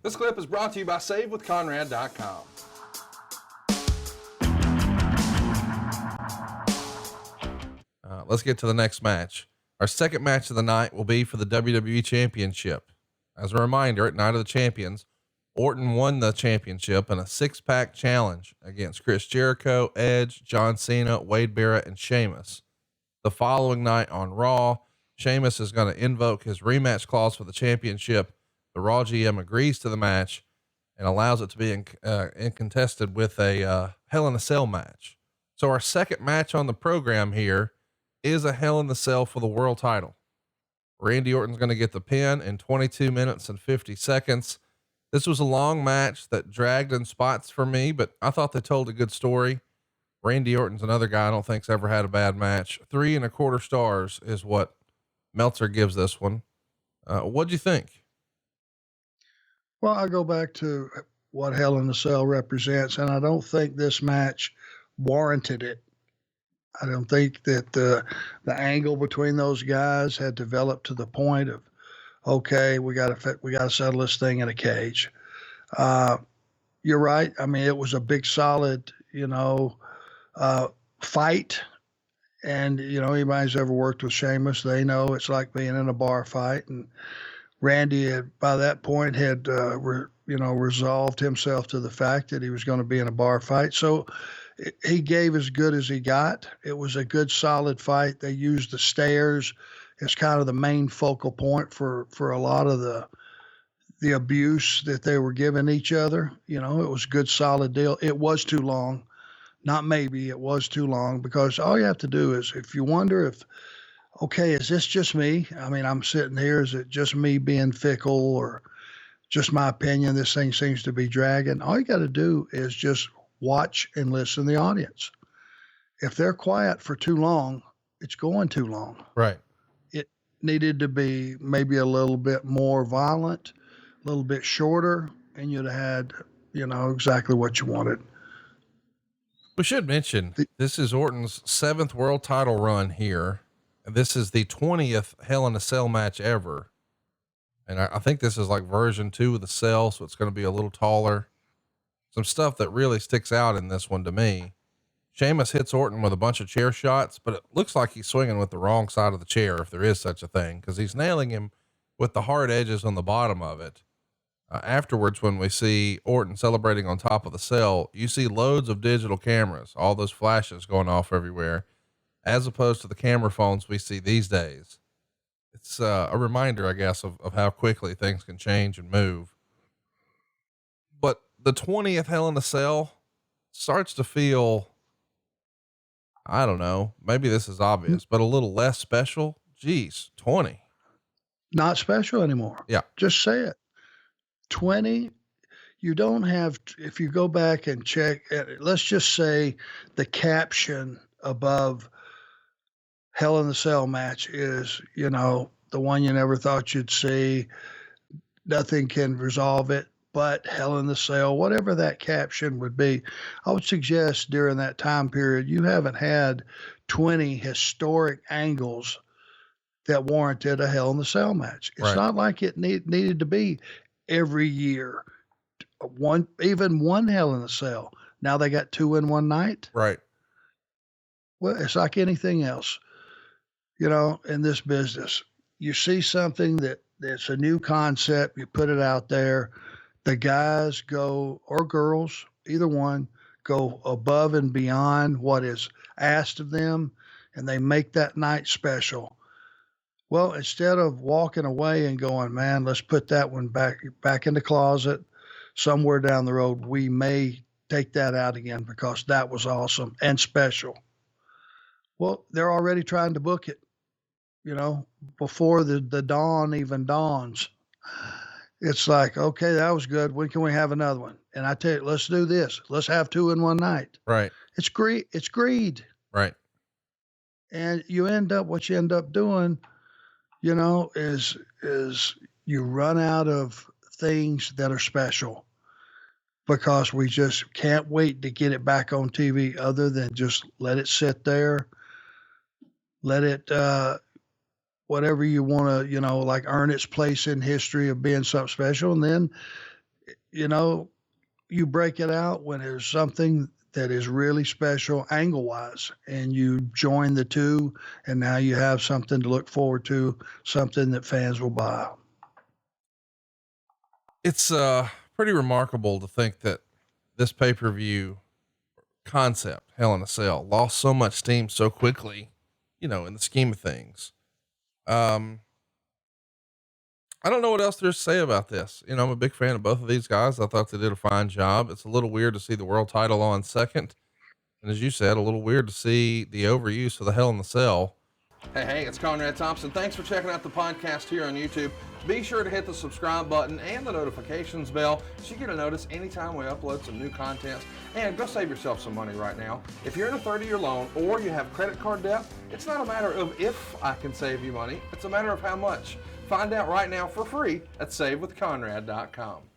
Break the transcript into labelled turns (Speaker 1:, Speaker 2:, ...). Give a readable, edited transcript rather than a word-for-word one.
Speaker 1: This clip is brought to you by SaveWithConrad.com. Let's get to the next match. Our second match of the night will be for the WWE Championship. As a reminder, at Night of the Champions, Orton won the championship in a 6-pack challenge against Chris Jericho, Edge, John Cena, Wade Barrett, and Sheamus. The following night on Raw, Sheamus is going to invoke his rematch clause for the championship. The Raw GM agrees to the match and allows it to be contested with a Hell in a Cell match. So our second match on the program here is a Hell in the Cell for the world title. Randy Orton's going to get the pin in 22 minutes and 50 seconds. This was a long match that dragged in spots for me, but I thought they told a good story. Randy Orton's another guy I don't think's ever had a bad match. 3.25 stars is what Meltzer gives this one. What'd you think?
Speaker 2: Well, I go back to what Hell in a Cell represents, and I don't think this match warranted it. I don't think that the angle between those guys had developed to the point of, okay, we got to settle this thing in a cage. You're right. I mean, it was a big, solid, fight. And, anybody who's ever worked with Sheamus, they know it's like being in a bar fight. And Randy had, by that point, had, resolved himself to the fact that he was going to be in a bar fight. So he gave as good as he got. It was a good, solid fight. They used the stairs as kind of the main focal point for a lot of the abuse that they were giving each other. It was a good, solid deal. It was too long. Not maybe, it was too long, because all you have to do is, if you wonder if, okay, is this just me? I mean, I'm sitting here, is it just me being fickle or just my opinion? This thing seems to be dragging. All you got to do is just watch and listen to the audience. If they're quiet for too long, it's going too long.
Speaker 1: Right.
Speaker 2: It needed to be maybe a little bit more violent, a little bit shorter, and you'd have had, exactly what you wanted.
Speaker 1: We should mention this is Orton's 7th world title run here. This is the 20th Hell in a Cell match ever. And I think this is like version 2 of the cell. So it's going to be a little taller. Some stuff that really sticks out in this one to me. Sheamus hits Orton with a bunch of chair shots, but it looks like he's swinging with the wrong side of the chair, if there is such a thing, because he's nailing him with the hard edges on the bottom of it. Afterwards, when we see Orton celebrating on top of the cell, you see loads of digital cameras, all those flashes going off everywhere, as opposed to the camera phones we see these days. It's a reminder, I guess, of how quickly things can change and move. But the 20th Hell in a Cell starts to feel, I don't know, maybe this is obvious, but a little less special. Geez, 20.
Speaker 2: Not special anymore.
Speaker 1: Yeah.
Speaker 2: Just say it. 20, you don't have, if you go back and check, let's just say the caption above Hell in the Cell match is, the one you never thought you'd see. Nothing can resolve it but Hell in the Cell, whatever that caption would be. I would suggest during that time period, you haven't had 20 historic angles that warranted a Hell in the Cell match. It's
Speaker 1: Right.
Speaker 2: not like it needed to be every year, even one Hell in a Cell. Now they got 2 in one night.
Speaker 1: Right.
Speaker 2: Well, it's like anything else, in this business. You see something that's a new concept, you put it out there. The guys go, or girls, either one, go above and beyond what is asked of them, and they make that night special. Well, instead of walking away and going, man, let's put that one back in the closet somewhere down the road, we may take that out again because that was awesome and special. Well, they're already trying to book it, before the dawn even dawns. It's like, okay, that was good. When can we have another one? And I tell you, let's do this. Let's have 2 in one night.
Speaker 1: Right.
Speaker 2: It's greed. It's greed.
Speaker 1: Right.
Speaker 2: And what you end up doing, is you run out of things that are special because we just can't wait to get it back on TV other than just let it sit there. Let it, whatever you want to, like earn its place in history of being something special. And then you know, you break it out when there's something that is really special angle wise, and you join the two, and now you have something to look forward to, something that fans will buy.
Speaker 1: It's pretty remarkable to think that this pay-per-view concept, Hell in a Cell, lost so much steam so quickly, in the scheme of things. I don't know what else there's to say about this. I'm a big fan of both of these guys. I thought they did a fine job. It's a little weird to see the world title on second. And as you said, a little weird to see the overuse of the Hell in the Cell. Hey, it's Conrad Thompson. Thanks for checking out the podcast here on YouTube. Be sure to hit the subscribe button and the notifications bell so you get a notice anytime we upload some new content. And go save yourself some money right now. If you're in a 30-year loan or you have credit card debt, it's not a matter of if I can save you money. It's a matter of how much. Find out right now for free at SaveWithConrad.com.